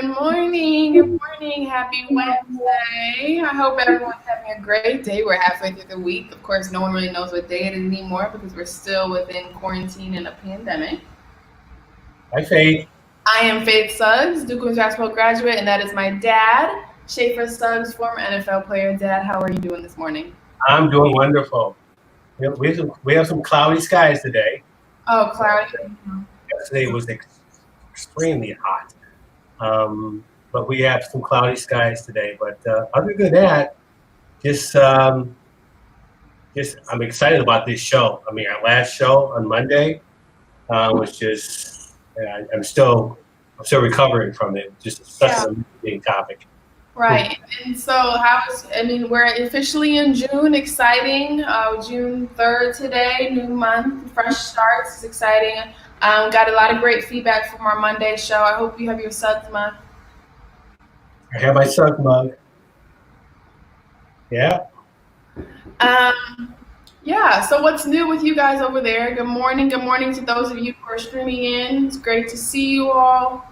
Good morning. Good morning. Happy Wednesday. I hope everyone's having a great day. We're halfway through the week. Of course, no one really knows what day it is anymore because we're still within quarantine and a pandemic. Hi, Faith. I am Faith Suggs, Duke Women's basketball graduate, and that is my dad, Shafer Suggs, former NFL player. Dad, how are you doing this morning? I'm doing wonderful. We have some cloudy skies today. Oh, cloudy. Yesterday was extremely hot, but we have some cloudy skies today. But other than that, just I'm excited about this show. I mean, our last show on Monday was just I'm still recovering from it. Just such an amazing topic. Right. And so we're officially in June, exciting. June 3rd today, new month, fresh starts. It's exciting. Got a lot of great feedback from our Monday show. I hope you have your Suggs mug. I have my Suggs mug. Yeah. So what's new with you guys over there? Good morning. Good morning to those of you who are streaming in. It's great to see you all.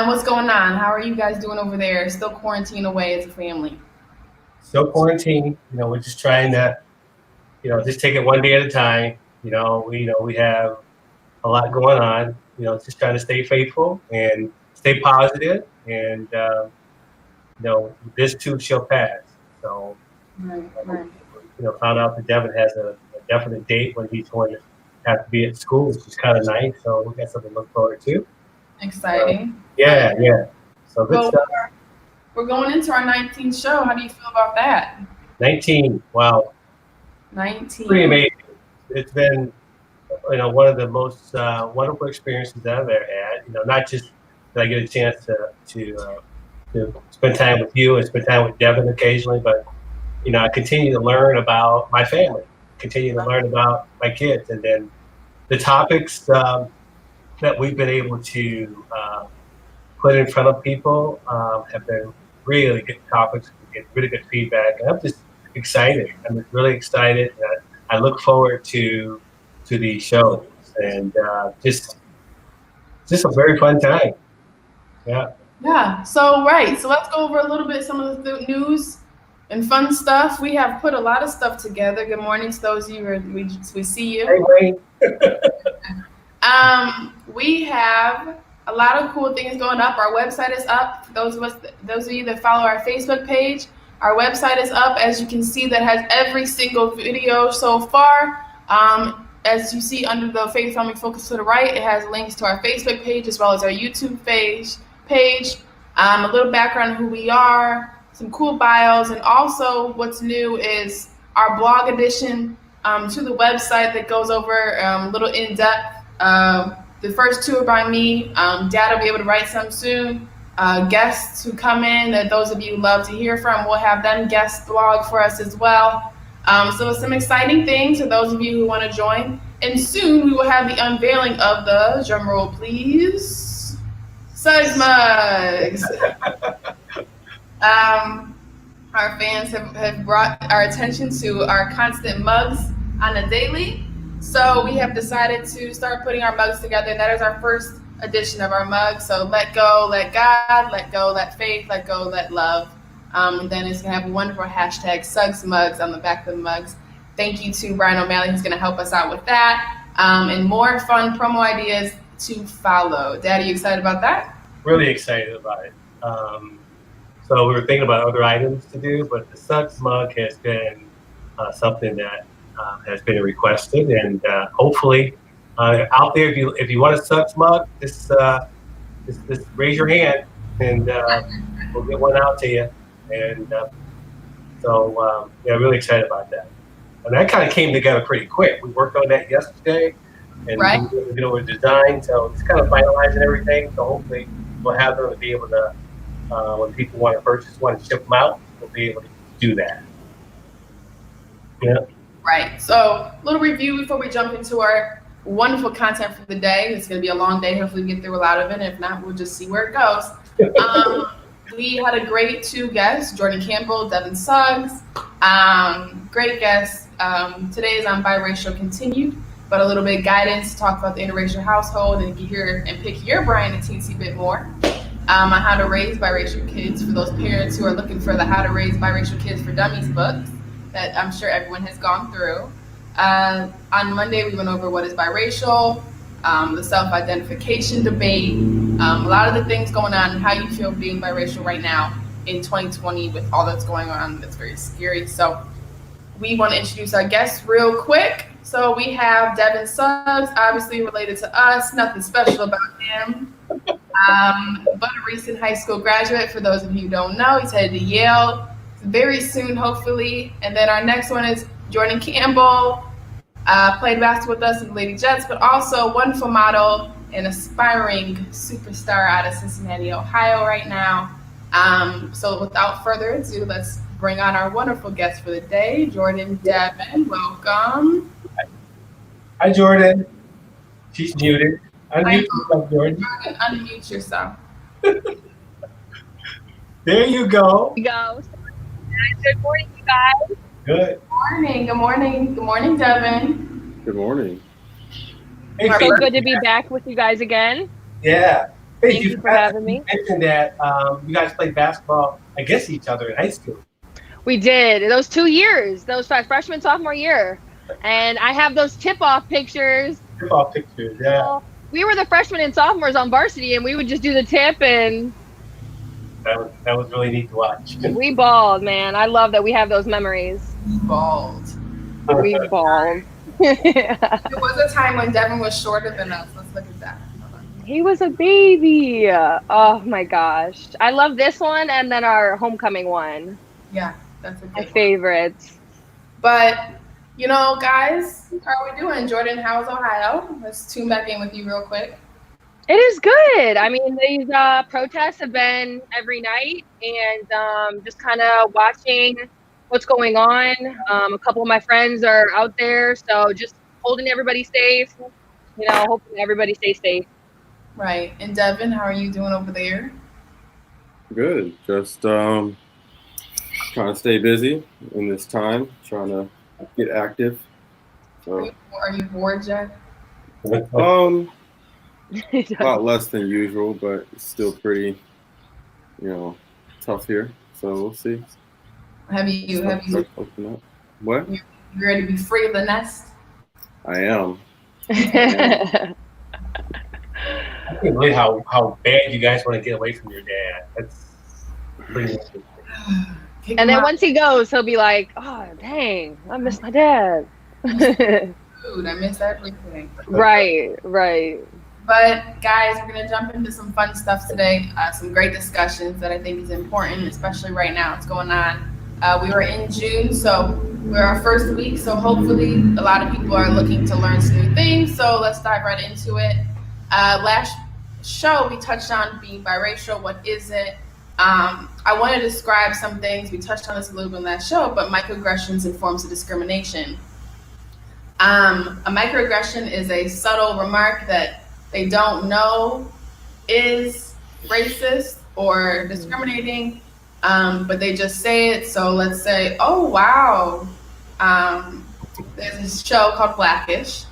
What's going on? How are you guys doing over there? Still quarantined away as a family? Still quarantined. We're just trying to, just take it one day at a time. We have a lot going on. Just trying to stay faithful and stay positive, and this too shall pass. So, right. Found out that Devin has a definite date when he's going to have to be at school, which is kind of nice. So we got something to look forward to. Exciting. Yeah. So good stuff. We're going into our 19th show. How do you feel about that? 19. Wow. 19. Pretty amazing. It's been, one of the most wonderful experiences that I've ever had. Not just that I get a chance to spend time with you and spend time with Devin occasionally, but I continue to learn about my family, continue to learn about my kids, and then the topics that we've been able to put in front of people have been really good topics. We get really good feedback, and I'm just excited. I'm really excited. I look forward to these shows, and just a very fun time. Yeah. So let's go over a little bit some of the news and fun stuff. We have put a lot of stuff together. Good morning to those of you we see you. Hey, Wayne. We have a lot of cool things going up. Our website is up. For those of you that follow our Facebook page, our website is up. As you can see, that has every single video so far. As you see under the Faith Family Focus to the right, it has links to our Facebook page as well as our YouTube page. A little background on who we are, some cool bios, and also what's new is our blog edition to the website that goes over a little in-depth. The first two are by me. Dad will be able to write some soon. Guests who come in that those of you love to hear from, we'll have them guest blog for us as well. So some exciting things for those of you who want to join. And soon we will have the unveiling of the, drum roll please, Suggs mugs. Our fans have brought our attention to our constant mugs on a daily. So we have decided to start putting our mugs together, and that is our first edition of our mugs. So let go, let God, let go, let faith, let go, let love. And then it's going to have a wonderful hashtag Suggs mugs on the back of the mugs. Thank you to Brian O'Malley, who's going to help us out with that. And more fun promo ideas to follow. Dad, are you excited about that? Really excited about it. So we were thinking about other items to do, but the Suggs mug has been something that has been requested, and hopefully out there, if you want a Suggs mug, just raise your hand, and we'll get one out to you. And really excited about that. And that kind of came together pretty quick. We worked on that yesterday, and we design, so it's kind of finalizing everything. So hopefully we'll have them to be able to, when people want to purchase one and ship them out, we'll be able to do that. Yeah. Right. So a little review before we jump into our wonderful content for the day. It's going to be a long day. Hopefully we get through a lot of it. If not, we'll just see where it goes. We had a great two guests, Jordan Campbell, Devin Suggs. Great guests. Today is on Biracial Continued. but a little bit of guidance to talk about the interracial household and hear and pick your brain a teensy bit more on how to raise biracial kids for those parents who are looking for the How to Raise Biracial Kids for Dummies books that I'm sure everyone has gone through. On Monday, we went over what is biracial, the self-identification debate, a lot of the things going on, and how you feel being biracial right now in 2020 with all that's going on. That's very scary. So we want to introduce our guests real quick. So we have Shafer Suggs, obviously related to us. Nothing special about him, but a recent high school graduate. For those of you who don't know, he's headed to Yale very soon, hopefully. And then our next one is Jordan Campbell. Played basketball with us in the Lady Jets, but also a wonderful model and aspiring superstar out of Cincinnati, Ohio right now. So without further ado, let's bring on our wonderful guest for the day, Jordan Devin. Welcome. Hi, Jordan. She's muted. Unmute yourself, Jordan. Jordan, unmute yourself. There you go. Go. Good morning, you guys. Good. Good morning, Devin. Good morning. Hey, So good to be back with you guys again. Yeah. Hey, Thank you for having me. You mentioned that you guys played basketball against each other in high school. We did. Those 2 years, those freshman, sophomore year. And I have those tip-off pictures. Tip-off pictures, yeah. So we were the freshmen and sophomores on varsity, and we would just do the tip, and that was really neat to watch. we balled, man. I love that we have those memories. We balled. We balled. There was a time when Devin was shorter than us. Let's look at that. He was a baby. Oh, my gosh. I love this one and then our homecoming one. Yeah, that's a good My favorites. But, you know, guys, how are we doing? Jordan, how's Ohio? Let's tune back in with you real quick. It is good. I mean, these protests have been every night, and just kind of watching what's going on. A couple of my friends are out there, so just holding everybody safe. You know, hoping everybody stays safe. Right. And Devin, how are you doing over there? Good. Just trying to stay busy in this time, trying to get active. So, are you bored yet? a lot less than usual, but it's still pretty, tough here. So we'll see. Have you open up? What? You ready to be free of the nest? I am. I can't believe how bad you guys want to get away from your dad. That's pretty interesting. And then once he goes, he'll be like, "Oh, dang, I miss my dad." Food, I miss everything. Right. But guys, we're gonna jump into some fun stuff today. Some great discussions that I think is important, especially right now. It's going on. We were in June, so we're our first week. So hopefully, a lot of people are looking to learn some new things. So let's dive right into it. Last show we touched on being biracial. What is it? I want to describe some things. We touched on this a little bit in that show, but microaggressions and forms of discrimination. A microaggression is a subtle remark that they don't know is racist or discriminating, but they just say it. So let's say, oh, wow. There's this show called Blackish.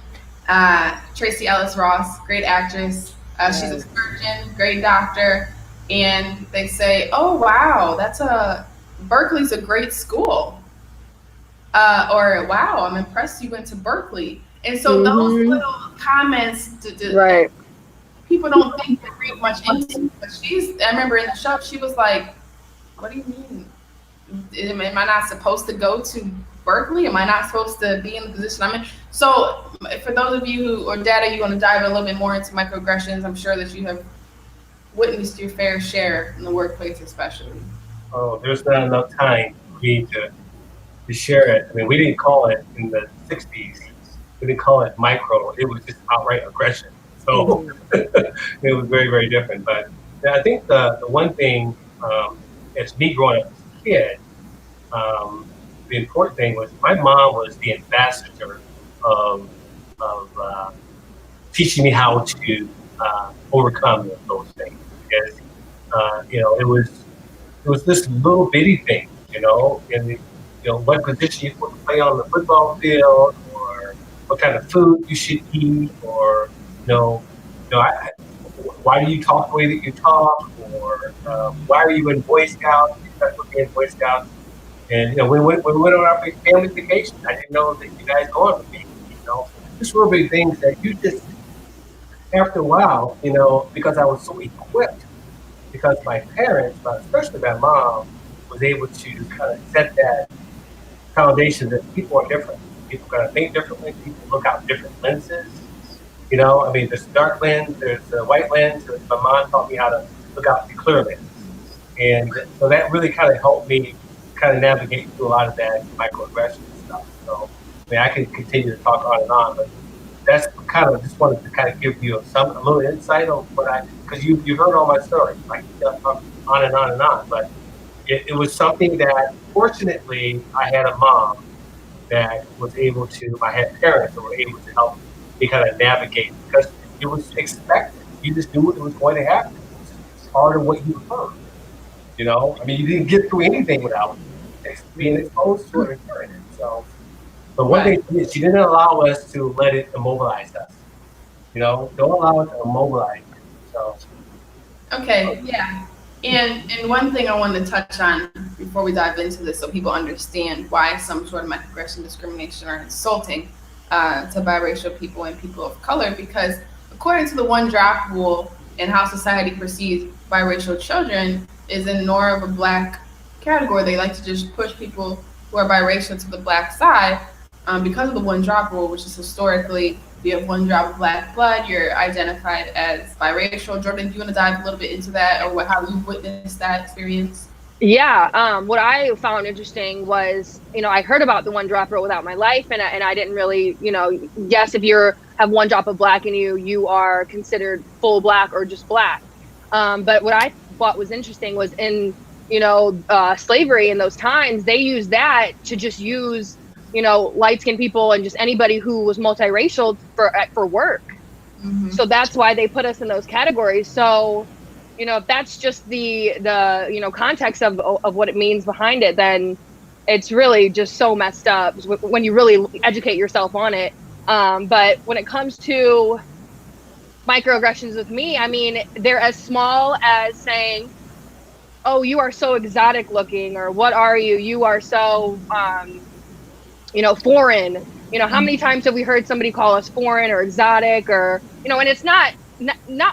Tracy Ellis Ross, great actress. She's a surgeon, great doctor. And they say, oh, wow, Berkeley's a great school. Or, wow, I'm impressed you went to Berkeley. And so those little comments, Right. people don't think they read much into. But I remember in the show, she was like, what do you mean? Am I not supposed to go to Berkeley? Am I not supposed to be in the position I'm in? So for those of you or data, you want to dive a little bit more into microaggressions, I'm sure that you have witnessed your fair share in the workplace, especially. Oh, there's not enough time for me to share it. I mean, we didn't call it in the 60s. We didn't call it micro. It was just outright aggression. So it was very, very different. But I think the one thing, as me growing up as a kid, the important thing was my mom was the ambassador of teaching me how to overcome those things. Because it was this little bitty thing, and what position you want to play on the football field, or what kind of food you should eat, or why do you talk the way that you talk, or why are you in Boy Scouts? That's what being Boy Scouts. And when we went on our big family vacation, I didn't know that you guys go on vacation. Just real big things that you just, after a while, because I was so equipped, because my parents, but especially my mom, was able to kind of set that foundation that people are different. People are going to think differently. People look out different lenses. There's a dark lens, there's a white lens. My mom taught me how to look out the clear lens. And so that really kind of helped me kind of navigate through a lot of that microaggression stuff. So, I could continue to talk on and on, but that's kind of, just wanted to kind of give you a little insight on because you heard all my stories. I could talk on and on and on, but it was something that, fortunately, I had a mom that was able to, I had parents that were able to help me kind of navigate, because it was expected. You just knew it was going to happen. It's part of what you heard. You didn't get through anything without being exposed to it and hearing it. So, but one thing she didn't allow us to let it immobilize us. Don't allow it to immobilize you. So. Okay, yeah. And one thing I wanted to touch on before we dive into this, so people understand why some sort of microaggression, discrimination, or insulting to biracial people and people of color, because according to the one drop rule and how society perceives biracial children is in more of a black category. They like to just push people who are biracial to the black side because of the one drop rule, which is historically, you have one drop of black blood, you're identified as biracial. Jordan, do you want to dive a little bit into that, or how you witnessed that experience? Yeah, what I found interesting was, I heard about the one drop rule without my life, and I didn't really, yes, if you have one drop of black in you, you are considered full black or just black. But what I thought was interesting was in, slavery in those times, they used that to just use, light-skinned people and just anybody who was multiracial for work. Mm-hmm. So that's why they put us in those categories. So, if that's just the context of what it means behind it, then it's really just so messed up when you really educate yourself on it. But when it comes to microaggressions with me, they're as small as saying, "Oh, you are so exotic looking," or "What are you? You are so foreign." How many times have we heard somebody call us foreign or exotic, or and it's not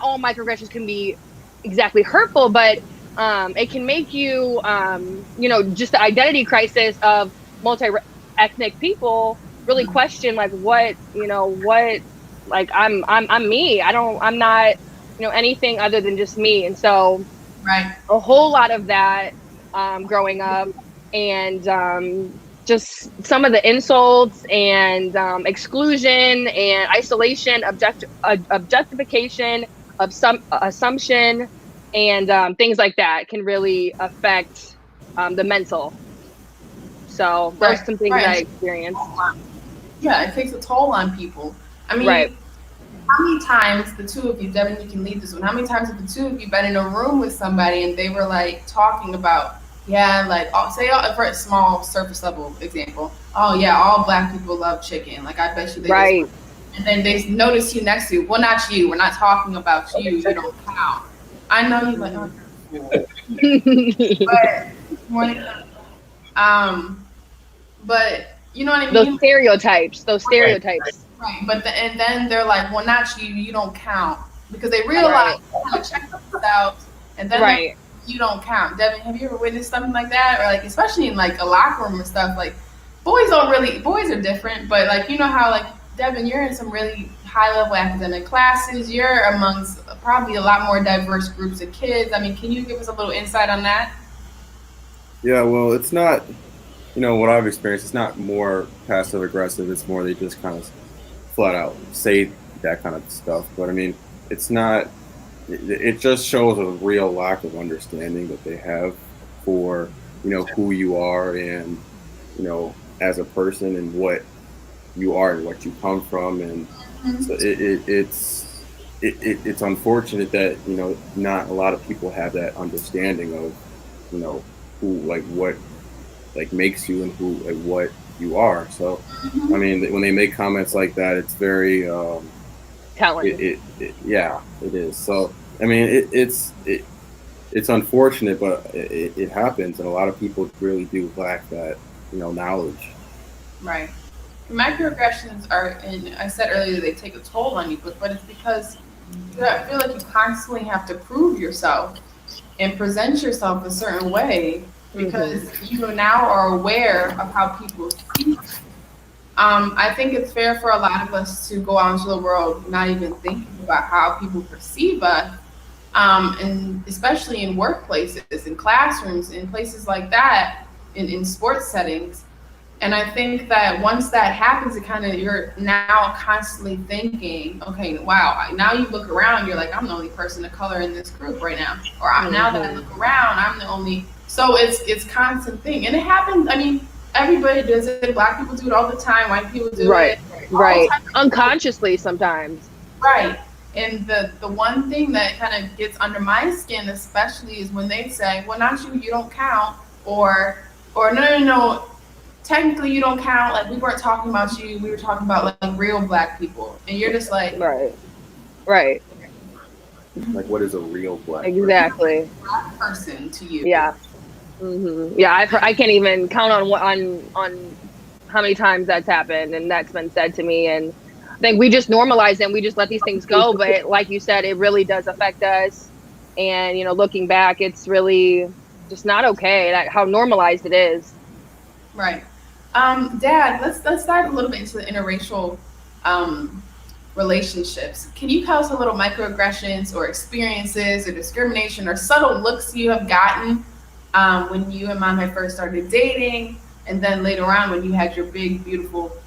all microaggressions can be exactly hurtful, but it can make you just the identity crisis of multi-ethnic people really question what I'm me. I'm not anything other than just me. And so a whole lot of that growing up, and just some of the insults and exclusion and isolation, objectification, assumption, and things like that can really affect the mental. So those are some things that I experienced. Yeah, it takes a toll on people. How many times, the two of you, Devin, you can lead this one, how many times have the two of you been in a room with somebody and they were talking about, for a small surface level example, all black people love chicken. I bet you they just, and then they notice you next to you. Well, not you. We're not talking about you. You don't count. I know you but you know what I mean? Those stereotypes. Right. But and then they're like, well, not you. You don't count, because they realize check themselves, and then you don't count. Devin, have you ever witnessed something like that, or especially in a locker room and stuff? Boys are different, but how Devin, you're in some really high-level academic classes. You're amongst probably a lot more diverse groups of kids. Can you give us a little insight on that? Yeah, well, it's not, what I've experienced, it's not more passive-aggressive. It's more they just kind of flat out say that kind of stuff. But, it's not, it just shows a real lack of understanding that they have for, who you are and, as a person and what you are and what you come from. And so it's unfortunate that not a lot of people have that understanding of who what makes you and who and what you are. So, I mean, when they make comments like that, it's very, Telling. yeah, it is. So, I mean, it's unfortunate, but it happens, and a lot of people really do lack that, knowledge. Right. Microaggressions are, and I said earlier, they take a toll on you, but it's because I feel like you constantly have to prove yourself and present yourself a certain way because you now are aware of how people see you. I think it's fair for a lot of us to go out into the world not even thinking about how people perceive us, and especially in workplaces, in classrooms, in places like that, in sports settings. And I think that once that happens, it kind of you're now constantly thinking, okay, wow. Now you look around, you're like, I'm the only person of color in this group right now, or now that I look around, I'm the only. So it's constant thing, and it happens. I mean, everybody does it. Black people do it all the time. White people do it. Right. Unconsciously sometimes. Right. And the one thing that kind of gets under my skin, especially, is when they say, "Well, not you. You don't count," or no. Technically you don't count, like we weren't talking about you, we were talking about like real black people, and you're just like right like what is a real black black person to you? Yeah. I can't even count on how many times that's happened and that's been said to me, and I think we just normalize it and we just let these things go, but like you said, it really does affect us, and looking back, it's really just not okay how normalized it is. Right. Dad, let's dive a little bit into the interracial relationships. Can you tell us a little microaggressions or experiences or discrimination or subtle looks you have gotten when you and Mom had first started dating, and then later on when you had your big, beautiful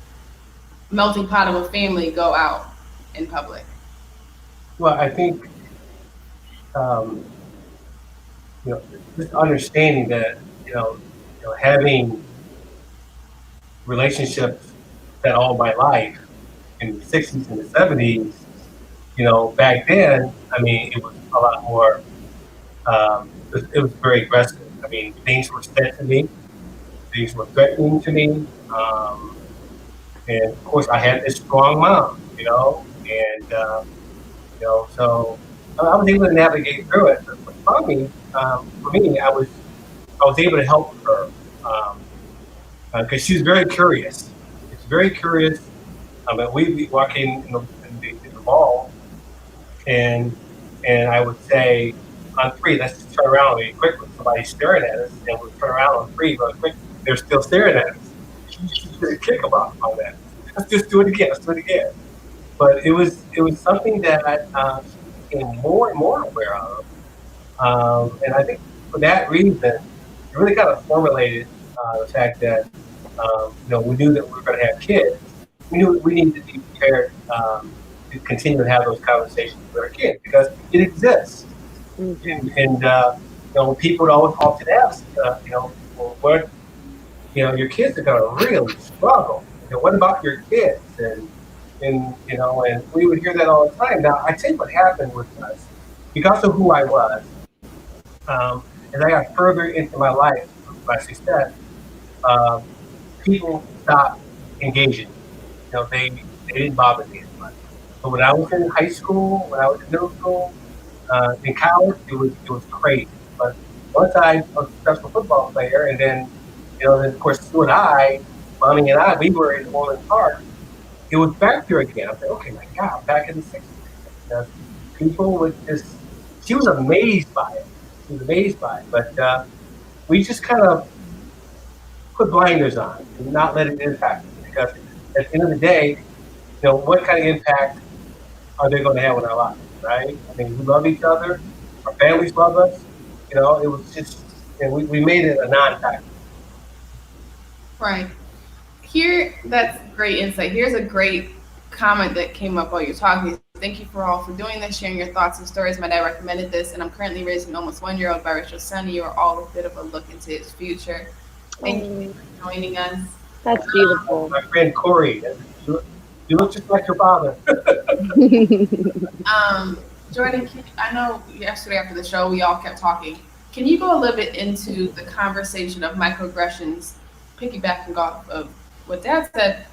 melting pot of a family go out in public? Well, I think just understanding that having relationships that all my life in the 60s and the 70s, back then, I mean, it was a lot more, it was very aggressive. I mean, things were said to me, things were threatening to me. And of course, I had this strong mom, and, so I was able to navigate through it. But for me, I was able to help her. Because she was very curious. It's very curious. We'd be walking in the mall, and I would say, on 3, let's just turn around really quickly. Somebody's staring at us, and we'll turn around on 3 really quick. They're still staring at us. She's going to kick them off on that. Let's just do it again. Let's do it again. But it was something that she became more and more aware of, and I think for that reason, it really kind of formulated the fact that we knew that we were going to have kids. We knew we needed to be prepared to continue to have those conversations with our kids because it exists. And when people would always often ask, what, your kids are going to really struggle. What about your kids? And we would hear that all the time. Now, I think what happened with us, because of who I was, as I got further into my life, like I said, people stopped engaging. They didn't bother me as much. But when I was in high school, when I was in middle school, in college, it was crazy. But once I was a successful football player, and then of course Sue and I, Mommy and I, we were in Orland Park. It was back there again. I said, okay, my God, back in the 60s. People would just. She was amazed by it. She was amazed by it. But we just kind of put blinders on and not let it impact us, because at the end of the day, what kind of impact are they going to have in our lives, right? I mean, we love each other, our families love us. It was just, we made it a non-factor. Right. Here, that's great insight. Here's a great comment that came up while you're talking. Thank you for doing this, sharing your thoughts and stories. My dad recommended this, and I'm currently raising an almost 1-year-old biracial son. You are all a bit of a look into his future. Thank you for joining us. That's beautiful. My friend Corey, you look just like your father. Jordan, I know yesterday after the show we all kept talking. Can you go a little bit into the conversation of microaggressions, piggybacking off of what Dad said,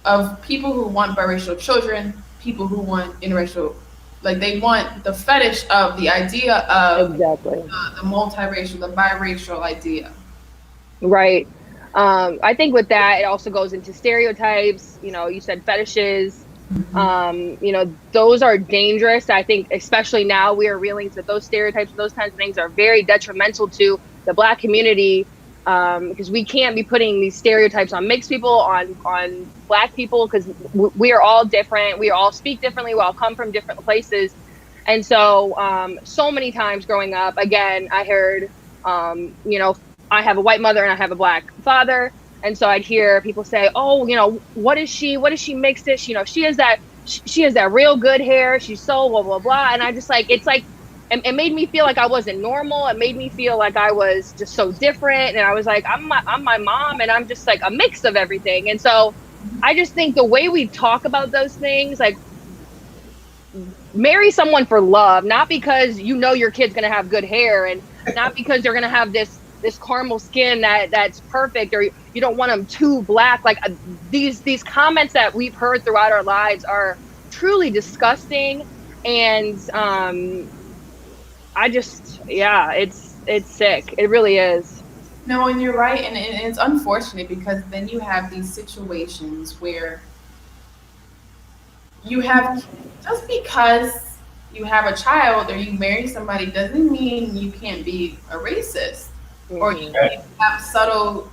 of people who want biracial children, people who want interracial, like they want the fetish of the idea of Exactly. the multiracial, the biracial idea. Right. I think with that, it also goes into stereotypes. You said fetishes. Those are dangerous. I think, especially now, we are realizing that those stereotypes and those kinds of things are very detrimental to the Black community, because we can't be putting these stereotypes on mixed people, on Black people, because we are all different. We all speak differently. We all come from different places. And so, so many times growing up, again, I heard, I have a white mother and I have a Black father. And so I'd hear people say, "Oh, what is she? What is she mixed it? She has that real good hair. She's so blah blah blah." And I just it's like, it made me feel like I wasn't normal. It made me feel like I was just so different. And I was like, I'm my mom, and I'm just like a mix of everything. And so I just think the way we talk about those things, like, marry someone for love, not because your kid's gonna have good hair, and not because they're gonna have this caramel skin that's perfect, or you don't want them too Black. Like, these comments that we've heard throughout our lives are truly disgusting, and it's sick. It really is. No, and you're right, and it's unfortunate because then you have these situations where you have, just because you have a child or you marry somebody doesn't mean you can't be a racist, or you can't have subtle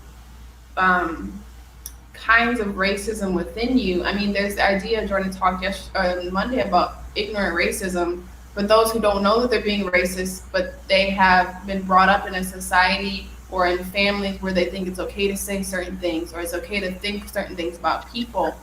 kinds of racism within you. I mean, there's the idea, Jordan talked Monday about ignorant racism, but those who don't know that they're being racist, but they have been brought up in a society or in families where they think it's okay to say certain things, or it's okay to think certain things about people,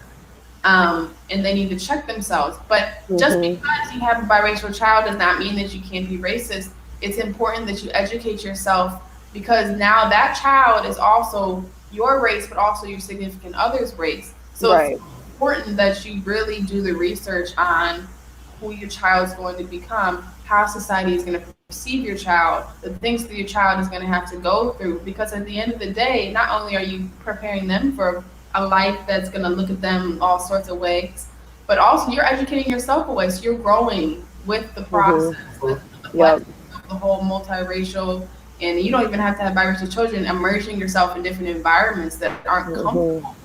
and they need to check themselves. But just because you have a biracial child does not mean that you can't be racist. It's important that you educate yourself, because now that child is also your race, but also your significant other's race. So It's important that you really do the research on who your child's going to become, how society is going to perceive your child, the things that your child is going to have to go through. Because at the end of the day, not only are you preparing them for a life that's going to look at them all sorts of ways, but also you're educating yourself away. So you're growing with the process, with the whole multiracial, and you don't even have to have biracial children, immersing yourself in different environments that aren't comfortable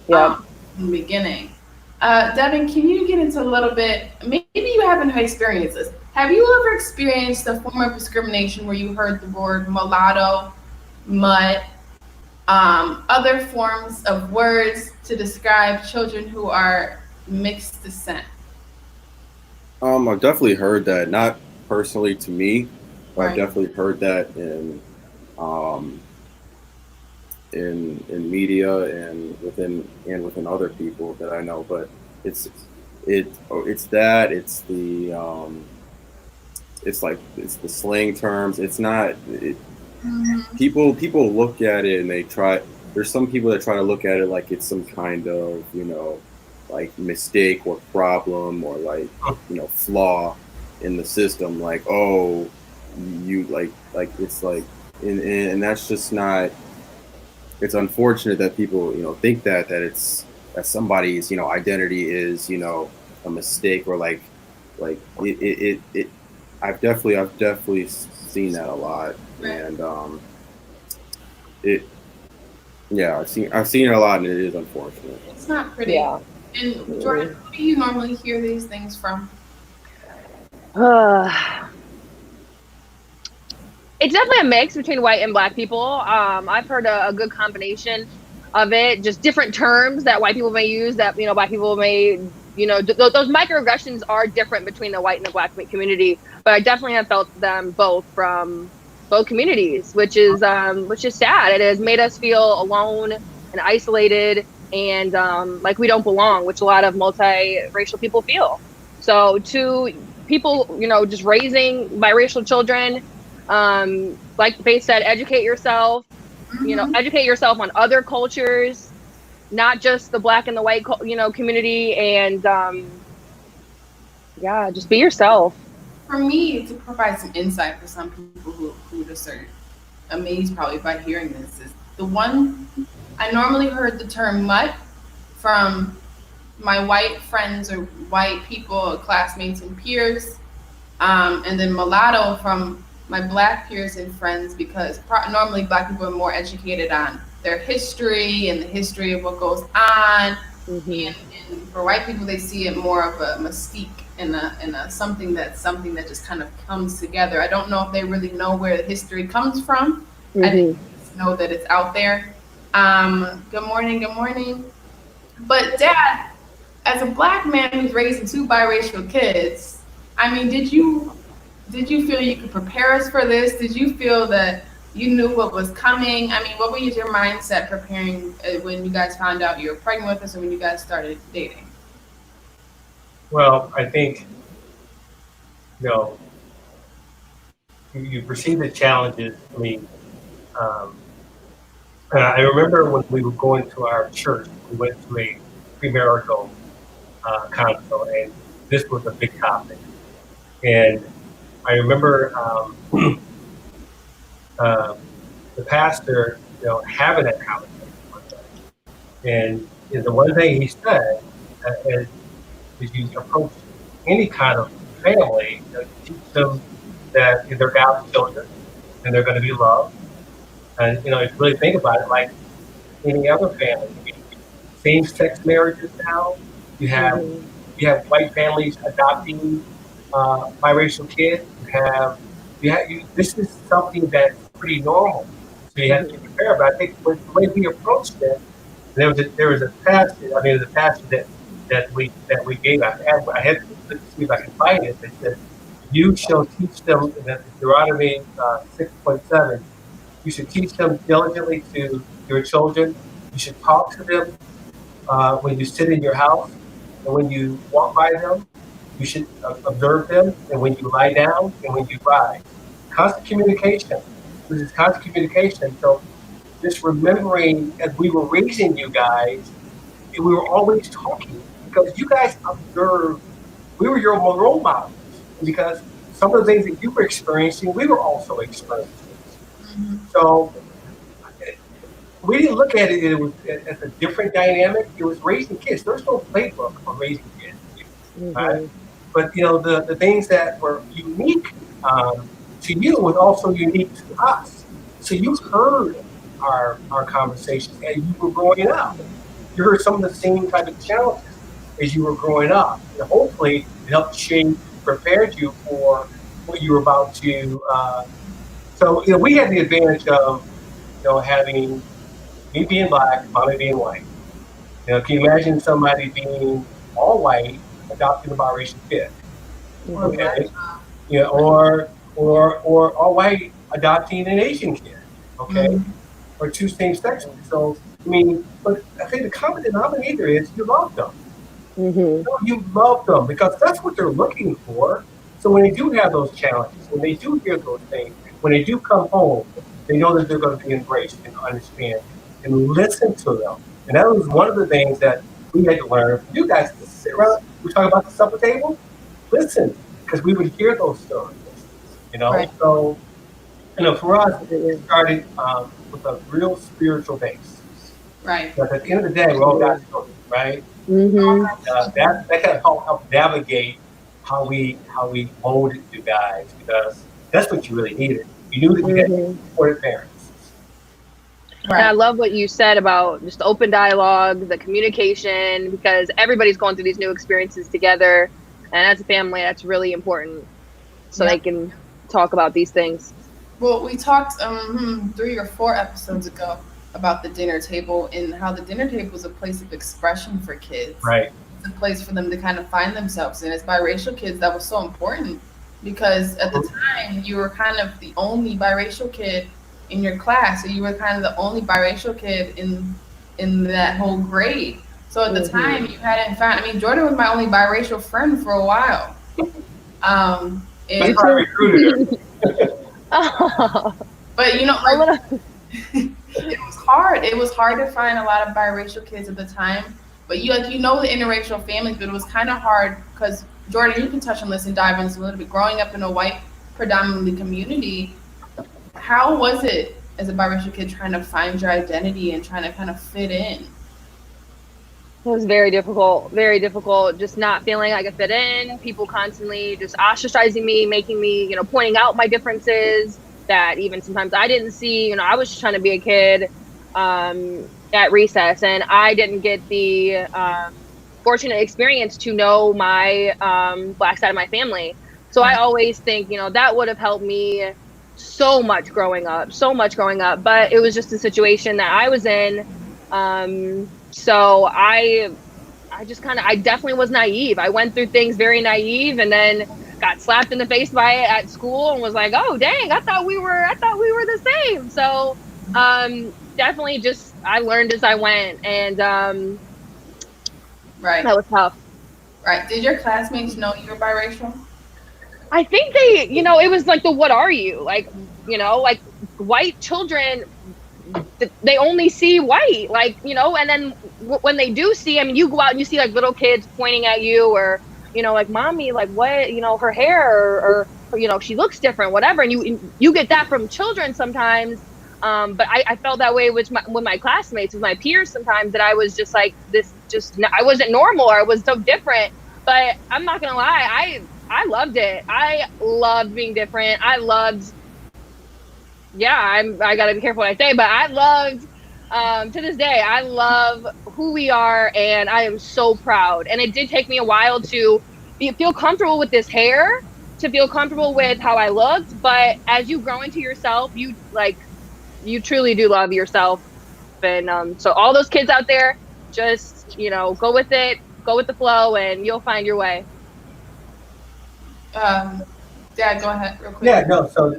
in the beginning. Devin, can you get into a little bit, maybe you haven't experienced this. Have you ever experienced a form of discrimination where you heard the word mulatto, mutt, other forms of words to describe children who are mixed descent? I've definitely heard that, not personally to me, but Right. I've definitely heard that in media and within other people that I know. But it's the slang terms. It's not. People look at it and they try. There's some people that try to look at it like it's some kind of like mistake or problem, or like flaw in the system. Like, oh, you like it's like, and that's just not. It's unfortunate that people think that somebody's identity is a mistake, or like it I've definitely seen that a lot. And I've seen it a lot, and it is unfortunate. It's not pretty. Yeah. And Jordan, who do you normally hear these things from? It's definitely a mix between white and Black people. I've heard a good combination of it, just different terms that white people may use that Black people may, those microaggressions are different between the white and the Black community. But I definitely have felt them both from both communities, which is sad. It has made us feel alone and isolated, and like we don't belong, which a lot of multiracial people feel. So to people, just raising biracial children, like Faith said, educate yourself. Educate yourself on other cultures, not just the Black and the white, community, and just be yourself. For me, to provide some insight for some people who just are amazed probably by hearing this, is the one I normally heard the term mutt from my white friends or white people, classmates and peers, and then mulatto from my black peers and friends because normally black people are more educated on their history and the history of what goes on. Mhm. And for white people, they see it more of a mystique and a something that just kind of comes together. I don't know if they really know where the history comes from. I Mhm. just know that it's out there. Good morning, good morning. But Dad, as a black man who's raising two biracial kids, I mean, did you feel you could prepare us for this? Did you feel that you knew what was coming? I mean, what was your mindset preparing when you guys found out you were pregnant with us and when you guys started dating? Well, I think, you know, you perceive the challenges. I mean, um, I remember when we were going to our church, we went to a premarital council, and this was a big topic. And I remember um, the pastor, having that conversation with us. And the one thing he said is you approach any kind of family, you teach them that they're God's children and they're going to be loved. And if you really think about it, like any other family, I mean, same-sex marriages now. You have Mhm. you have white families adopting biracial kids. This is something that's pretty normal. So you have to prepare. But I think the way we approached it, there was a passage. I mean, the passage that we gave. I had to see if I can find it. That says, "You shall teach them." That Deuteronomy 6.7. You should teach them diligently to your children. You should talk to them when you sit in your house and when you walk by them. You should observe them, and when you lie down and when you rise. Constant communication. This is constant communication. So just remembering as we were raising you guys, we were always talking because you guys observed. We were your role models because some of the things that you were experiencing, we were also experiencing. So we didn't look at it as a different dynamic. It was raising kids. There's no playbook for raising kids, right? Mhm. But the things that were unique to you was also unique to us. So you heard our conversations as you were growing up. You heard some of the same type of challenges as you were growing up. And hopefully, it helped shape, prepared you for what you were about to. So we had the advantage of having me being black, mommy being white. Can you imagine somebody being all white adopting a biracial kid? Or Mhm. black? Okay, or all white adopting an Asian kid. Okay, Mhm. or two same sexes. So I mean, but I think the common denominator is you love them. Mhm. You love them because that's what they're looking for. So when they do have those challenges, when they do hear those things, when they do come home, they know that they're going to be embraced and understand and listen to them. And that was one of the things that we had to learn from you guys. Just sit around, we talk about the supper table, listen, because we would hear those stories. Right. So for us, it Absolutely. started with a real spiritual base. Right. Because at the end of the day, we're all God's children, right? Mhm. That kind of help navigate how we molded you guys because that's what you really needed. You knew that you had Mhm. supportive parents. And I Right. love what you said about just open dialogue, the communication, because everybody's going through these new experiences together. And as a family, that's really important so they Yep. can talk about these things. Well, we talked 3 or 4 episodes ago about the dinner table and how the dinner table is a place of expression for kids. Right. It's a place for them to kind of find themselves. And as biracial kids, that was so important because at the time you were kind of the only biracial kid in your class, or you were kind of the only biracial kid in that whole grade. So at the Mhm. time you hadn't found. I mean, Jordan was my only biracial friend for a while. That's Me And why I too. recruited her. Oh, but a like little. it was hard. It was hard to find a lot of biracial kids at the time. But the interracial families, but it was kind of hard because Jordan, you can touch on this and dive into a little bit. Growing up in a white predominantly community, how was it as a biracial kid trying to find your identity and trying to kind of fit in? It was very difficult, just not feeling like I fit in, people constantly just ostracizing me, making me, pointing out my differences that even sometimes I didn't see. I was just trying to be a kid at recess, and I didn't get the fortunate experience to know my Black side of my family. So I always think, that would have helped me so much growing up, but it was just a situation that I was in. So I definitely was naive. I went through things very naive, and then got slapped in the face by it at school and was like, oh dang, I thought we were the same. So definitely just I learned as I went, and Right. that was tough. Right. Did your classmates know you were biracial? I think they, it was like the what are you? Like, like white children, they only see white, and then when they do see him, you go out and you see like little kids pointing at you, or like, mommy, like what, her hair, or she looks different, whatever, and you get that from children sometimes. But I felt that way with my classmates, with my peers sometimes, that I was just like I wasn't normal, or I was so different. But I'm not gonna lie, I loved it. I loved being different. I gotta be careful what I say, but I loved, to this day, I love who we are, and I am so proud. And it did take me a while to feel comfortable with this hair, to feel comfortable with how I looked. But as you grow into yourself, you truly do love yourself. And so all those kids out there, just, go with it, go with the flow, and you'll find your way. Dad, go ahead real quick. Yeah, no. So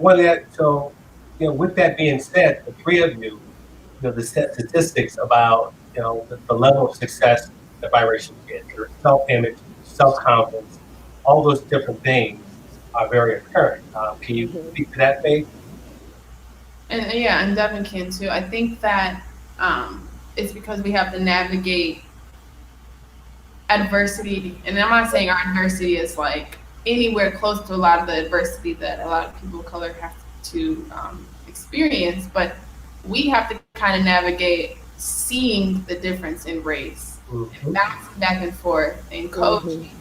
with that being said, the three of you, the statistics about the level of success that biracial kids, their self-image, self-confidence, all those different things are very apparent. Can you speak to that, Faith? And Devin can too. I think that it's because we have to navigate adversity, and I'm not saying our adversity is like anywhere close to a lot of the adversity that a lot of people of color have to experience, but we have to kind of navigate seeing the difference in race, and bouncing back and forth, and code changing,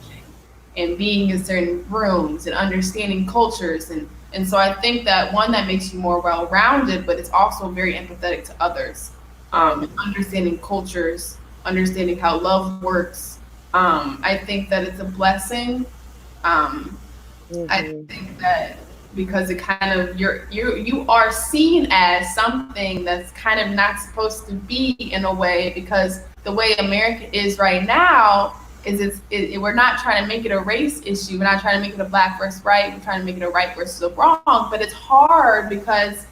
and being in certain rooms, and understanding cultures, and so I think that that makes you more well-rounded, but it's also very empathetic to others, understanding cultures, understanding how love works. I think that it's a blessing. I think that because it kind of you are seen as something that's kind of not supposed to be, in a way, because the way America is right now is we're not trying to make it a race issue. We're not trying to make it a black versus white. We're trying to make it a right versus a wrong. But it's hard because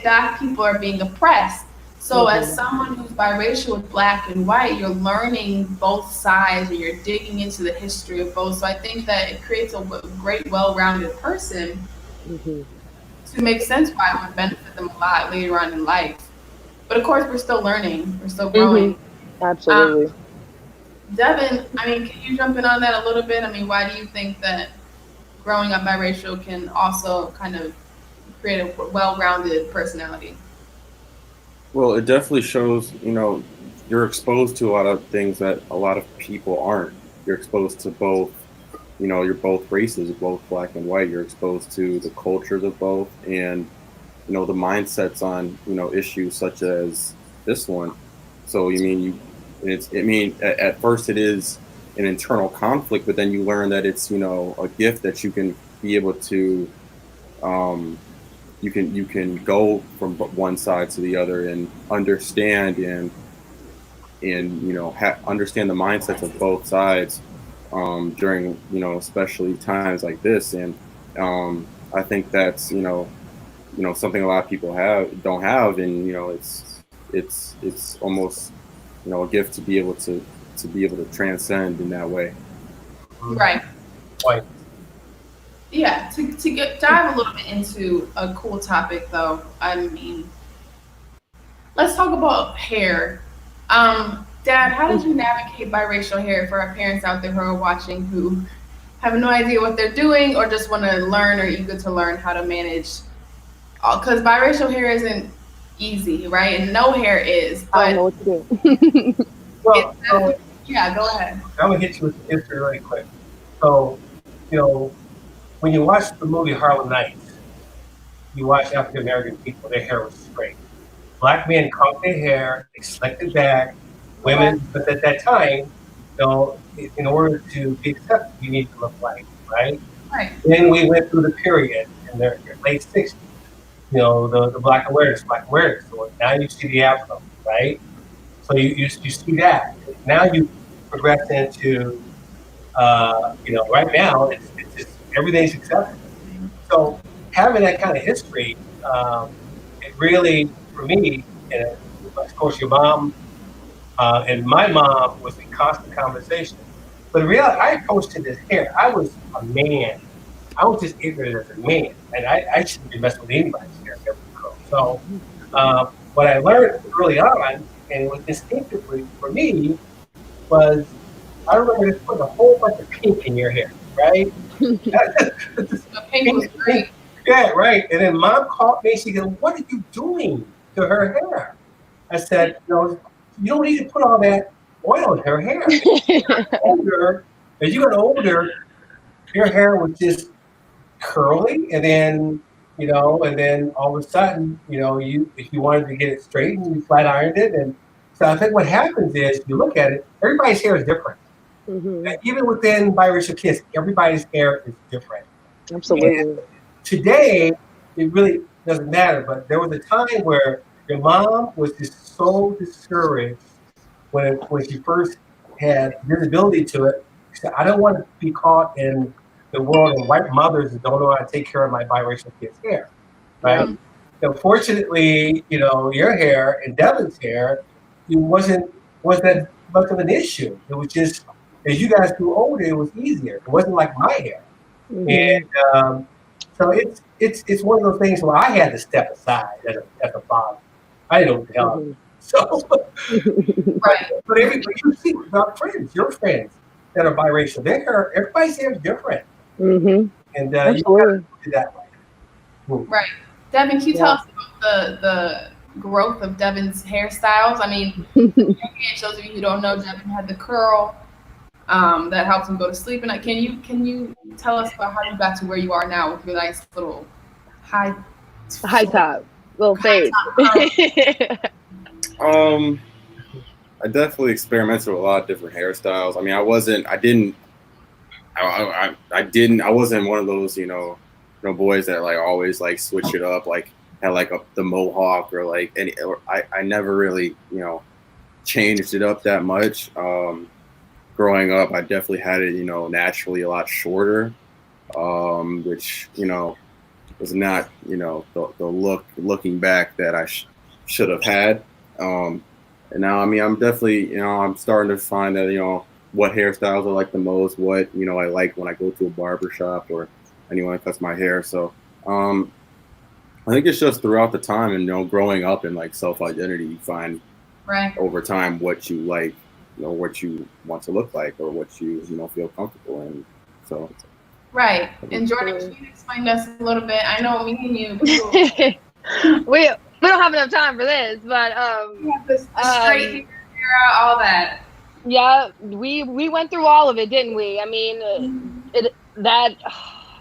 black people are being oppressed. So as someone who's biracial with black and white, you're learning both sides, and you're digging into the history of both. So I think that it creates a great, well-rounded person to make sense why it would benefit them a lot later on in life. But of course, we're still learning. We're still growing. Absolutely. Devin, can you jump in on that a little bit? Why do you think that growing up biracial can also kind of create a well-rounded personality? Well, it definitely shows, you're exposed to a lot of things that a lot of people aren't. You're exposed to both, you're both races, both black and white. You're exposed to the cultures of both, and, the mindsets on, issues such as this one. So, at first it is an internal conflict, but then you learn that it's, a gift that you can be able to, you can go from one side to the other and understand and understand the mindsets of both sides during especially times like this. And I think that's something a lot of people don't have, and it's almost a gift to be able to transcend in that way. Right. Right. Yeah, to dive a little bit into a cool topic, though. Let's talk about hair. Dad, how did you navigate biracial hair for our parents out there who are watching, who have no idea what they're doing, or just want to learn, or eager to learn how to manage? Because biracial hair isn't easy, right? And no hair is. I don't know But what to do. Well, yeah, go ahead. I'm gonna hit you with the history really quick. So, you know, when you watch the movie Harlem Nights, you watch African American people, their hair was straight. Black men combed their hair, they slicked it back. Women, but at that time, in order to be accepted, you need to look white, right? Right. Then we went through the period in the late 60s, the black awareness, Black awareness. So now you see the afro, right? So you see that. Now you progress into, right now it's just everything's accepted. So having that kind of history, it really, for me, and of course your mom and my mom was in constant conversation. But in reality, I approached it as hair. I was a man. I was just ignorant as a man, and I shouldn't be messing with anybody's hair ever grow. So what I learned early on, and it was instinctively for me, was I remember just putting a whole bunch of pink in your hair, right? The pink was great. Yeah, right. And then mom called me. She goes, "What are you doing to her hair?" I said, you don't need to put all that oil in her hair. As you got older, your hair was just curly, and then all of a sudden, if you wanted to get it straightened, you flat ironed it. And so I think what happens is you look at it, everybody's hair is different. Even within biracial kids, everybody's hair is different. Absolutely. And today, it really doesn't matter, but there was a time where your mom was just so discouraged when she first had visibility to it. She said, I don't want to be caught in the world of white mothers that don't know how to take care of my biracial kids' hair, right? Fortunately, your hair and Devin's hair, it wasn't much of an issue. It was just, as you guys grew older, it was easier. It wasn't like my hair. And so it's one of those things where I had to step aside as a father. I didn't know what the hell. So, Right. but everybody you see about friends, your friends that are biracial, everybody's hair is different, and you got to do that way. Right. Devin, can you tell us about the growth of Devin's hairstyles? I mean, again, those of you who don't know, Devin had the curl that helps him go to sleep. And can you tell us about how you got to where you are now with your nice little high top, little fade? I definitely experimented with a lot of different hairstyles. I mean, I wasn't one of those, boys that like always like switch it up, like had like the mohawk or like I never really, changed it up that much. Growing up, I definitely had it, naturally a lot shorter, which, was not, the looking back that I should have had. And now, I mean, I'm definitely, I'm starting to find that, what hairstyles I like the most, what, I like when I go to a barber shop or anyone cuts my hair. So I think it's just throughout the time and, growing up in like self-identity, you find over time what you like, what you want to look like or what you, feel comfortable in. So. Right. And Jordan, can you explain to us a little bit? I know me and you. we don't have enough time for this, but the straight hair, all that. Yeah, we went through all of it, didn't we? I mean, that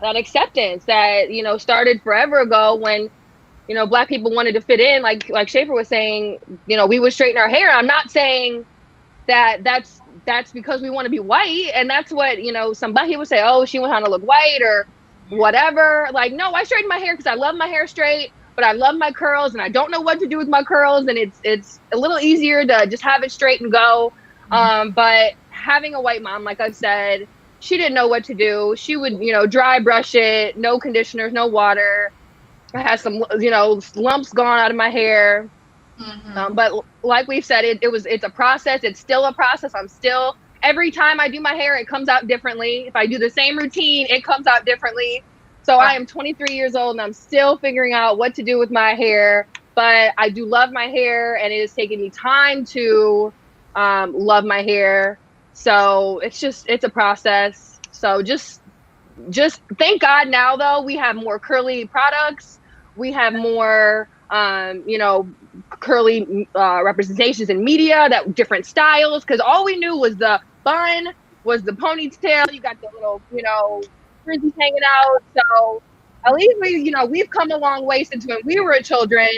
acceptance that started forever ago when Black people wanted to fit in, like Shafer was saying, we would straighten our hair. I'm not saying that's because we want to be white, and that's what somebody would say, oh, she wants to look white or whatever. Like, no, I straighten my hair because I love my hair straight, but I love my curls and I don't know what to do with my curls, and it's a little easier to just have it straight and go. But having a white mom, like I've said, she didn't know what to do. She would dry brush it, no conditioners, no water. I had some lumps gone out of my hair. But like we've said, it's a process. It's still a process. Every time I do my hair, it comes out differently. If I do the same routine, it comes out differently. So I am 23 years old and I'm still figuring out what to do with my hair, but I do love my hair, and it has taken me time to love my hair. So it's a process. So just thank God now though, we have more curly products. We have more you know, curly representations in media, that different styles, because all we knew was the bun, was the ponytail, you got the little, you know, frizzies hanging out. So at least we, you know, we've come a long way since when we were children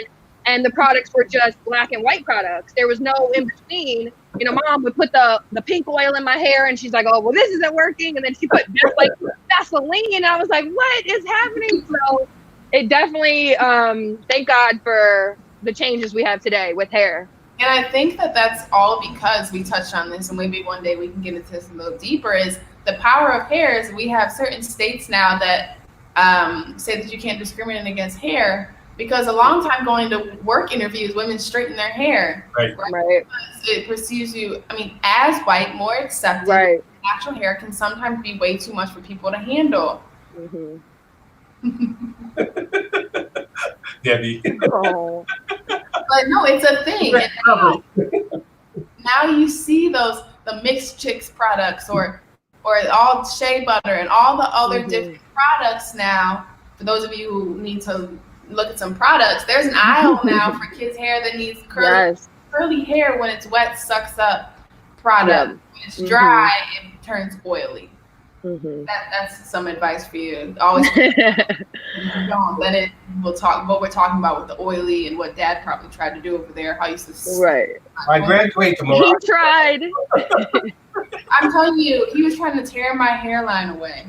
and the products were just black and white products. There was no in between. You know, mom would put the pink oil in my hair and she's like, oh, well, this isn't working. And then she put like Vaseline. And I was like, what is happening? So it definitely, thank God for the changes we have today with hair. And I think that that's all because we touched on this, and maybe one day we can get into this a little deeper, is the power of hair. Is we have certain states now that say that you can't discriminate against hair, because a long time going to work interviews, women straighten their hair. Right. Because it perceives you, I mean, as white, more accepted. Right. Natural hair can sometimes be way too much for people to handle. Debbie. Oh. But no, it's a thing. And now you see the mixed chicks products or all shea butter and all the other different products now. For those of you who need to look at some products, there's an aisle now for kids' hair that needs curly hair. When it's wet, sucks up product. When it's dry, it turns oily. That's some advice for you. Always don't let it. We'll talk what we're talking about with the oily and what Dad probably tried to do over there. How he used to I graduate tomorrow. He tried. I'm telling you, he was trying to tear my hairline away.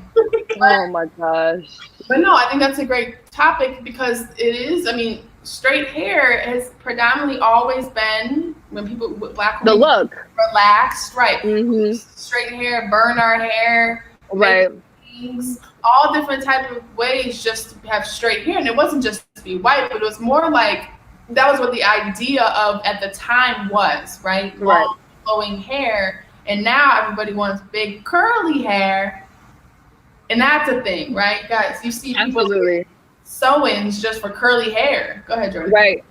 Oh my gosh. But no, I think that's a great topic because it is. I mean, straight hair has predominantly always been when people with black women look relaxed, right? Straight hair, burn our hair. Right. Things, all different type of ways just to have straight hair. And it wasn't just to be white, but it was more like that was what the idea of at the time was, right? Long, flowing hair. And now everybody wants big curly hair. And that's a thing, right? Guys, you see people sew-ins just for curly hair. Go ahead, Jordan. Right.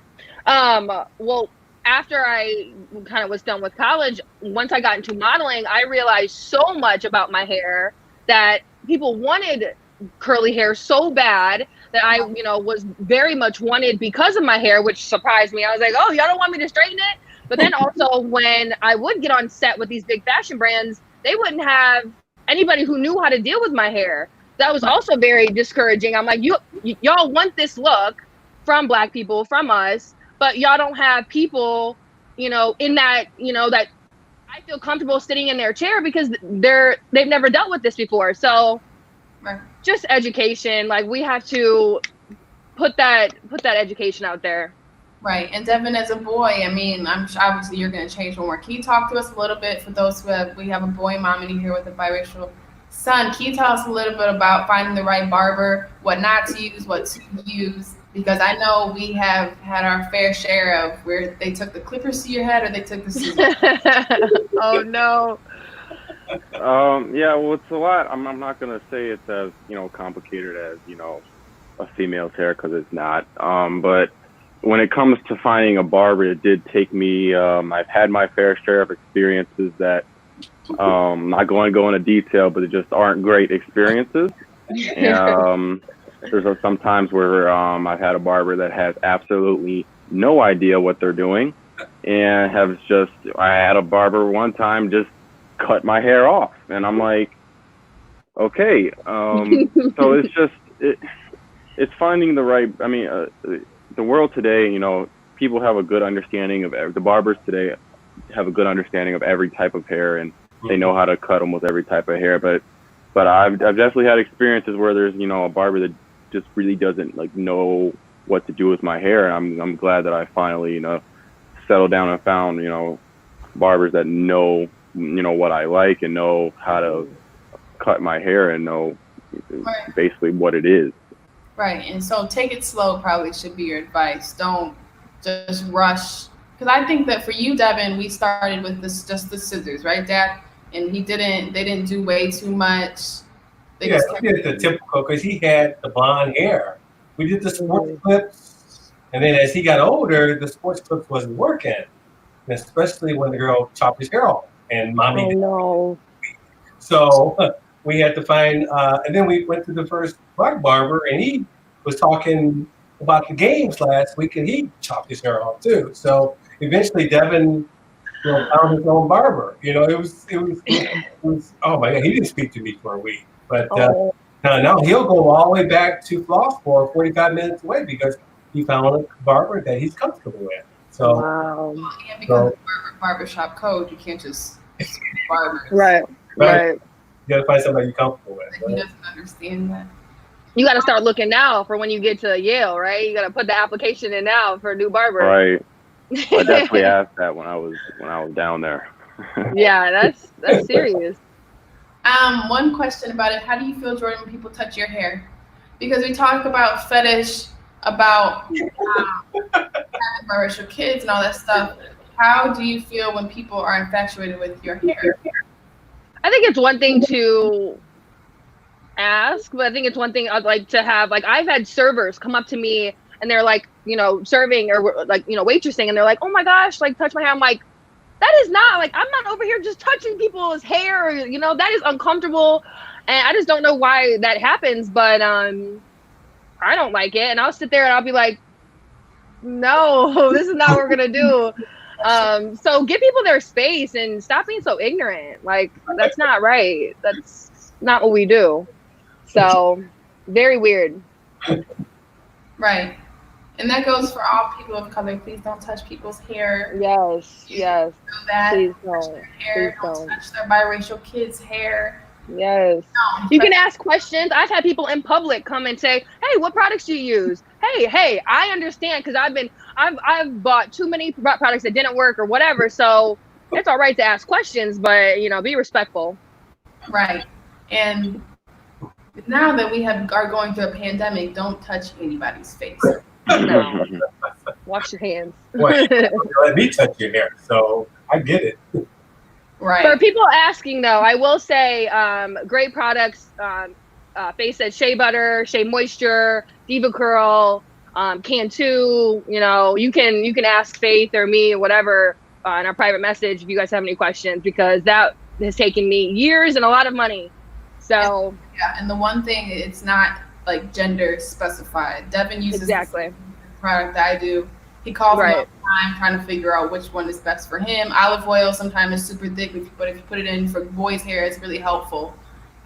Well, after I kind of was done with college, once I got into modeling, I realized so much about my hair that people wanted curly hair so bad that I, you know, was very much wanted because of my hair, which surprised me. I was like, oh, y'all don't want me to straighten it? But then also when I would get on set with these big fashion brands, they wouldn't have anybody who knew how to deal with my hair. That was also very discouraging. I'm like, y'all want this look from Black people, from us, but y'all don't have people, you know, in that, you know, that I feel comfortable sitting in their chair because they've never dealt with this before. So just education, like we have to put that education out there. Right. And Devin, as a boy, I mean, I'm sure obviously you're going to change one more. Can you talk to us a little bit for those we have a boy mom in here with a biracial son? Can you tell us a little bit about finding the right barber, what not to use, what to use? Because I know we have had our fair share of where they took the clippers to your head or they took the scissors. Oh, no. Yeah, well, it's a lot. I'm not going to say it's as, you know, complicated as, you know, a female's hair because it's not. But when it comes to finding a barber, it did take me, I've had my fair share of experiences that, I'm not going to go into detail, but it just aren't great experiences. And, there's some times where I've had a barber that has absolutely no idea what they're doing and I had a barber one time just cut my hair off. And I'm like, okay. So it's just, it's finding the right, I mean, the world today, you know, people have a good understanding of, the barbers today have a good understanding of every type of hair and they know how to cut them with every type of hair. But I've definitely had experiences where there's, you know, a barber that just really doesn't like know what to do with my hair. And I'm glad that I finally, you know, settled down and found, you know, barbers that know, you know, what I like and know how to cut my hair and know basically what it is. Right. And so take it slow probably should be your advice. Don't just rush. Because I think that for you, Devin, we started with just the scissors, right, Dad? And they didn't do way too much. We did the typical, because he had the blonde hair. We did the sports clips, and then as he got older, the sports clips wasn't working, and especially when the girl chopped his hair off, and mommy didn't. No. So we had to find, and then we went to the first black barber, and he was talking about the games last week, and he chopped his hair off too. So eventually, Devin, found his own barber. It was. Oh my God, he didn't speak to me for a week, but now he'll go all the way back to Flossmoor, 45 minutes away, because he found a barber that he's comfortable with. So, wow. And because of barbershop code, you can't just barber. Right. You gotta find somebody you're comfortable with. He doesn't understand that. You got to start looking now for when you get to Yale, right? You got to put the application in now for a new barber. Right. I definitely asked that when I was down there. Yeah, that's serious. One question about it: how do you feel, Jordan, when people touch your hair? Because we talk about fetish, about having biracial kids and all that stuff. How do you feel when people are infatuated with your hair? I think it's one thing to ask, but I think it's one thing I'd like to have. Like, I've had servers come up to me and they're like, serving or like, waitressing, and they're like, oh my gosh, like, touch my hair. I'm like, that is not, like, I'm not over here just touching people's hair, that is uncomfortable. And I just don't know why that happens, but I don't like it. And I'll sit there and I'll be like, no, this is not what we're gonna do. So give people their space and stop being so ignorant. Like, that's not right. That's not what we do. So very weird. Right. And that goes for all people of color. Please don't touch people's hair. Yes. So that Please touch don't. their hair. Please Don't don't. touch their biracial kids' hair. Yes. No, You can ask questions. I've had people in public come and say, hey, what products do you use? Hey, I understand, because I've bought too many products that didn't work or whatever. So it's all right to ask questions, but be respectful. Right. And now that we are going through a pandemic, don't touch anybody's face. No. Wash your hands. Let me touch your hair, so I get it. Right. For people asking, though, I will say great products. Faye said Shea Butter, Shea Moisture, Diva Curl, Cantu. You can ask Faith or me or whatever in our private message if you guys have any questions, because that has taken me years and a lot of money. So yeah, and the one thing, it's not like gender specified. Devin uses exactly the product that I do. He calls me all right. the time trying to figure out which one is best for him. Olive oil sometimes is super thick, but if you put it in for boys' hair, it's really helpful.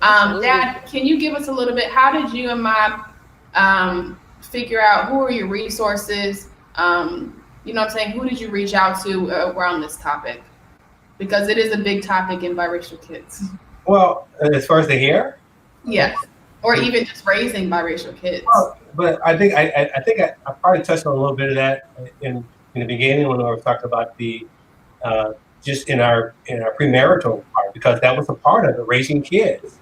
Dad, can you give us a little bit? How did you and Mom figure out who are your resources? You know what I'm saying? Who did you reach out to around this topic? Because it is a big topic in biracial kids. Well, as far as the hair? Yes. Or even just raising biracial kids. Well, but I think I probably touched on a little bit of that in the beginning when we were talking about the just in our premarital part, because that was a part of it, raising kids.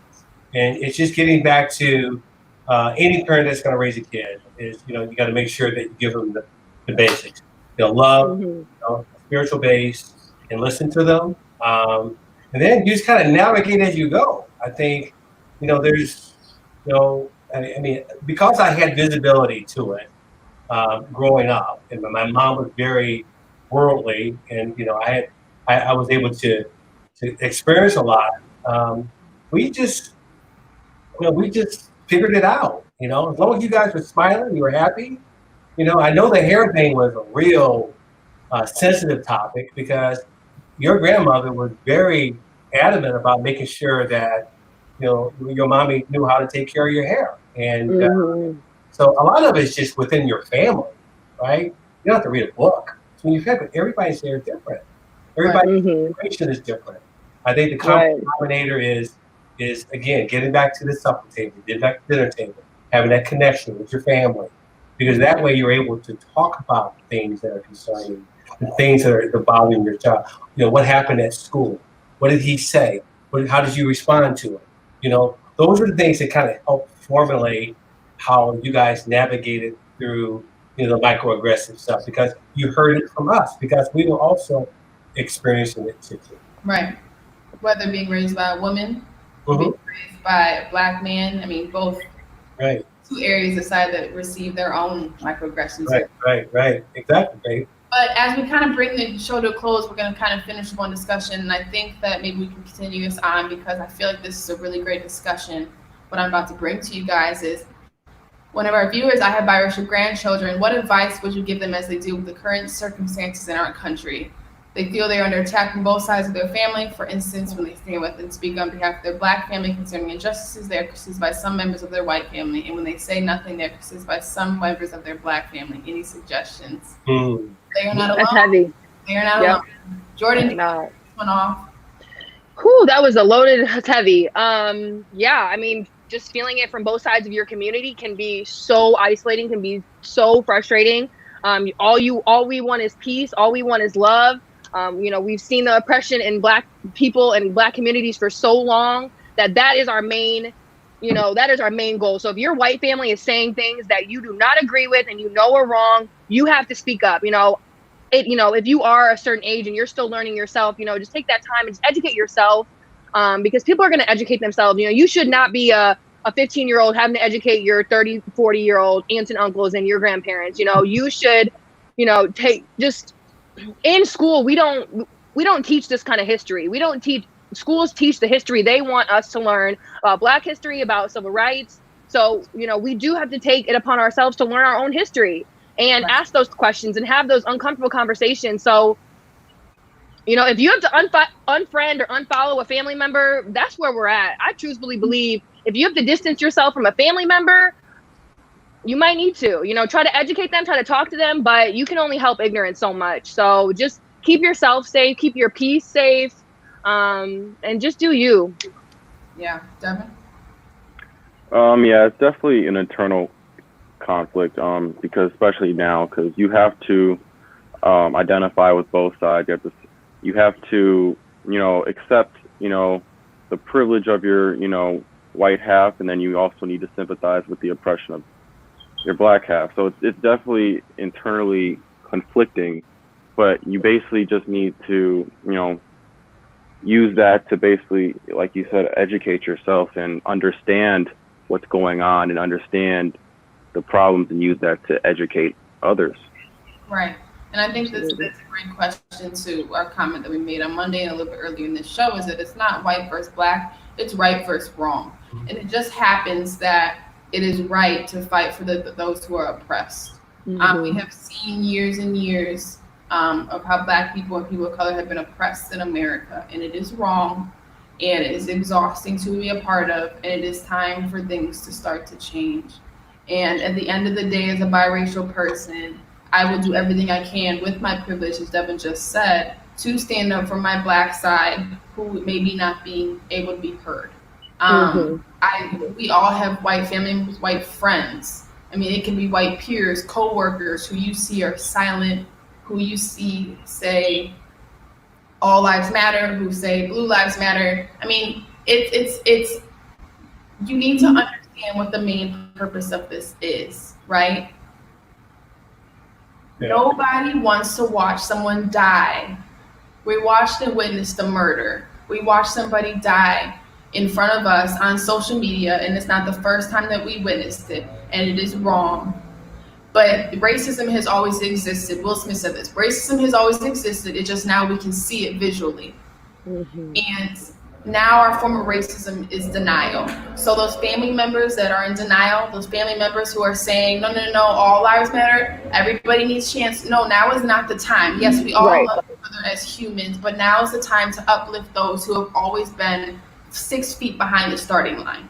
And it's just getting back to any parent that's going to raise a kid is, you got to make sure that you give them the basics. Love, spiritual base, and listen to them. And then you just kind of navigate as you go. I think, there's, I mean, because I had visibility to it growing up, and my mom was very worldly, and I was able to experience a lot. We just figured it out. As long as you guys were smiling, you were happy. I know the hair thing was a real sensitive topic, because your grandmother was very adamant about making sure that your mommy knew how to take care of your hair, and so a lot of it's just within your family, right? You don't have to read a book. So when you have everybody's hair is different. Everybody's generation is different. I think the common denominator is again getting back to the supper table, getting back to the dinner table, having that connection with your family, because that way you're able to talk about things that are concerning, the things that are bothering your child. What happened at school? What did he say? How did you respond to it? Those are the things that kind of help formulate how you guys navigated through the microaggressive stuff, because you heard it from us, because we were also experiencing it too. Right. Whether being raised by a woman, being raised by a Black man, I mean, both. Right. Two areas aside that receive their own microaggressions. Right. Exactly, babe. But as we kind of bring the show to a close, we're going to kind of finish one discussion, and I think that maybe we can continue this on, because I feel like this is a really great discussion. What I'm about to bring to you guys is, One of our viewers, I have biracial grandchildren. What advice would you give them as they deal with the current circumstances in our country? They feel they are under attack from both sides of their family. For instance, when they stand with and speak on behalf of their black family concerning injustices, they are criticized by some members of their white family. And when they say nothing, they are criticized by some members of their black family. Any suggestions? Mm. They are not alone. That's heavy. They are not Yep. alone. Jordan, They're not. this one off. Whew, that was a loaded, that's heavy. Yeah, I mean, just feeling it from both sides of your community can be so isolating, can be so frustrating. All we want is peace. All we want is love. We've seen the oppression in black people and black communities for so long that is our main, that is our main goal. So if your white family is saying things that you do not agree with and you know are wrong, you have to speak up. If you are a certain age and you're still learning yourself, just take that time and just educate yourself, because people are going to educate themselves. You should not be a 15-year-old having to educate your 30, 40-year-old aunts and uncles and your grandparents. You should, take just in school. We don't teach this kind of history. Schools teach the history they want us to learn about Black history, about civil rights. So, we do have to take it upon ourselves to learn our own history and ask those questions and have those uncomfortable conversations. So, if you have to unfriend or unfollow a family member, that's where we're at. I truthfully believe if you have to distance yourself from a family member, you might need to, try to educate them, try to talk to them, but you can only help ignorance so much. So just keep yourself safe, keep your peace safe, and just do you. Yeah, Devin? Yeah, it's definitely an internal conflict, because especially now, because you have to identify with both sides. You have to accept the privilege of your white half, and then you also need to sympathize with the oppression of your black half. So it's definitely internally conflicting, but you basically just need to use that to basically, like you said, educate yourself and understand what's going on and understand the problems and use that to educate others. Right. And I think that's a great question to our comment that we made on Monday and a little bit earlier in this show, is that it's not white versus black, it's right versus wrong. And it just happens that it is right to fight for those who are oppressed. Mm-hmm. We have seen years and years of how black people and people of color have been oppressed in America, and it is wrong, and it is exhausting to be a part of, and it is time for things to start to change. And at the end of the day, as a biracial person, I will do everything I can with my privilege, as Devin just said, to stand up for my black side who may be not being able to be heard. We all have white family members, white friends. I mean, it can be white peers, co-workers who you see are silent, who you see say all lives matter, who say blue lives matter. I mean, it's you need to understand what the main purpose of this is, right? Yeah. Nobody wants to watch someone die. We watched and witnessed the murder. We watched somebody die in front of us on social media, and it's not the first time that we witnessed it, and it is wrong. But racism has always existed. Will Smith said this. Racism has always existed. It's just now we can see it visually. Mm-hmm. And now our form of racism is denial. So those family members that are in denial, those family members who are saying, no, all lives matter, everybody needs a chance. No, now is not the time. Yes, we all love each other as humans, but now is the time to uplift those who have always been 6 feet behind the starting line.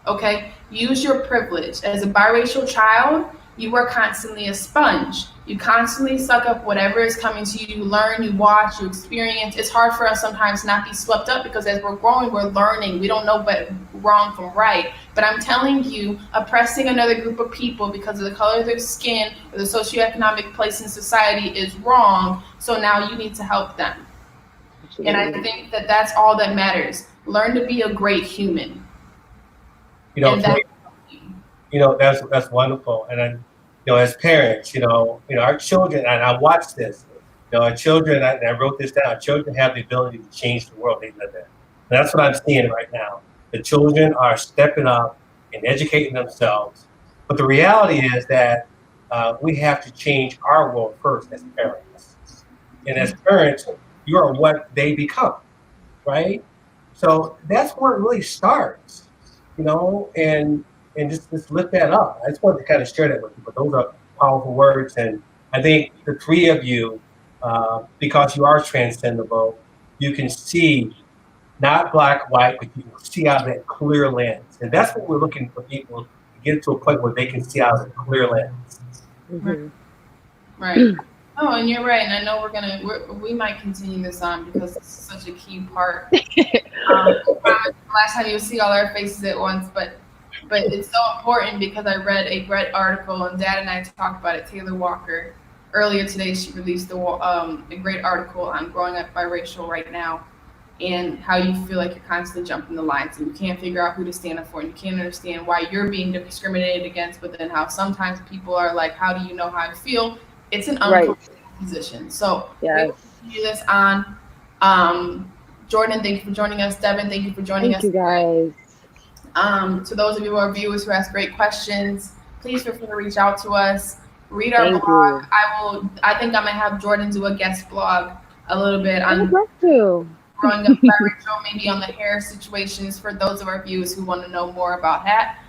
Okay? Use your privilege. As a biracial child, you are constantly a sponge. You constantly suck up whatever is coming to you. You learn, you watch, you experience. It's hard for us sometimes to not be swept up because as we're growing, we're learning. We don't know what wrong from right. But I'm telling you, oppressing another group of people because of the color of their skin or the socioeconomic place in society is wrong. So now you need to help them. Absolutely. And I think that that's all that matters. Learn to be a great human. That's wonderful. And then, as parents, our children, and I watch this, our children, and I wrote this down, children have the ability to change the world they live in. And that's what I'm seeing right now. The children are stepping up and educating themselves. But the reality is that we have to change our world first as parents. And as parents, you are what they become, right? So that's where it really starts, and and just lift that up. I just wanted to kind of share that with you. But those are powerful words, and I think the three of you, because you are transcendable, you can see not black white, but you can see out of that clear lens, and that's what we're looking for people to get to a point where they can see out of a clear lens. Mhm. Right. Oh, and you're right. And I know we might continue this on because it's such a key part. Last time you'll see all our faces at once, but it's so important because I read a great article and Dad and I talked about it. Taylor Walker earlier today, she released a great article on growing up biracial right now, and how you feel like you're constantly jumping the lines and you can't figure out who to stand up for and you can't understand why you're being discriminated against, but then how sometimes people are like, how do you know how I feel? It's an uncomfortable position. So we will continue this on. Jordan, thank you for joining us. Devin, thank you for joining us. Thank you guys. To those of you, our viewers who ask great questions, please feel free to reach out to us. Read our Thank blog. you. I think I'm gonna have Jordan do a guest blog a little bit on I'd love to. growing up biracial, maybe on the hair situations for those of our viewers who want to know more about that.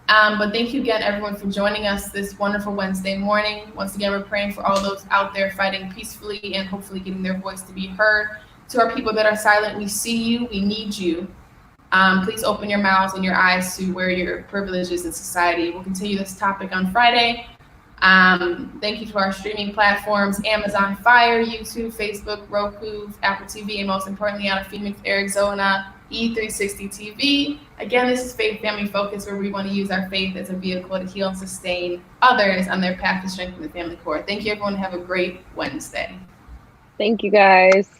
But thank you again, everyone, for joining us this wonderful Wednesday morning. Once again, we're praying for all those out there fighting peacefully and hopefully getting their voice to be heard. To our people that are silent, we see you, we need you. Please open your mouths and your eyes to where your privilege is in society. We'll continue this topic on Friday. Thank you to our streaming platforms, Amazon Fire, YouTube, Facebook, Roku, Apple TV, and most importantly, out of Phoenix, Arizona, E360 TV. Again, this is Faith Family Focus, where we want to use our faith as a vehicle to heal and sustain others on their path to strengthen the family core. Thank you, everyone. Have a great Wednesday. Thank you guys.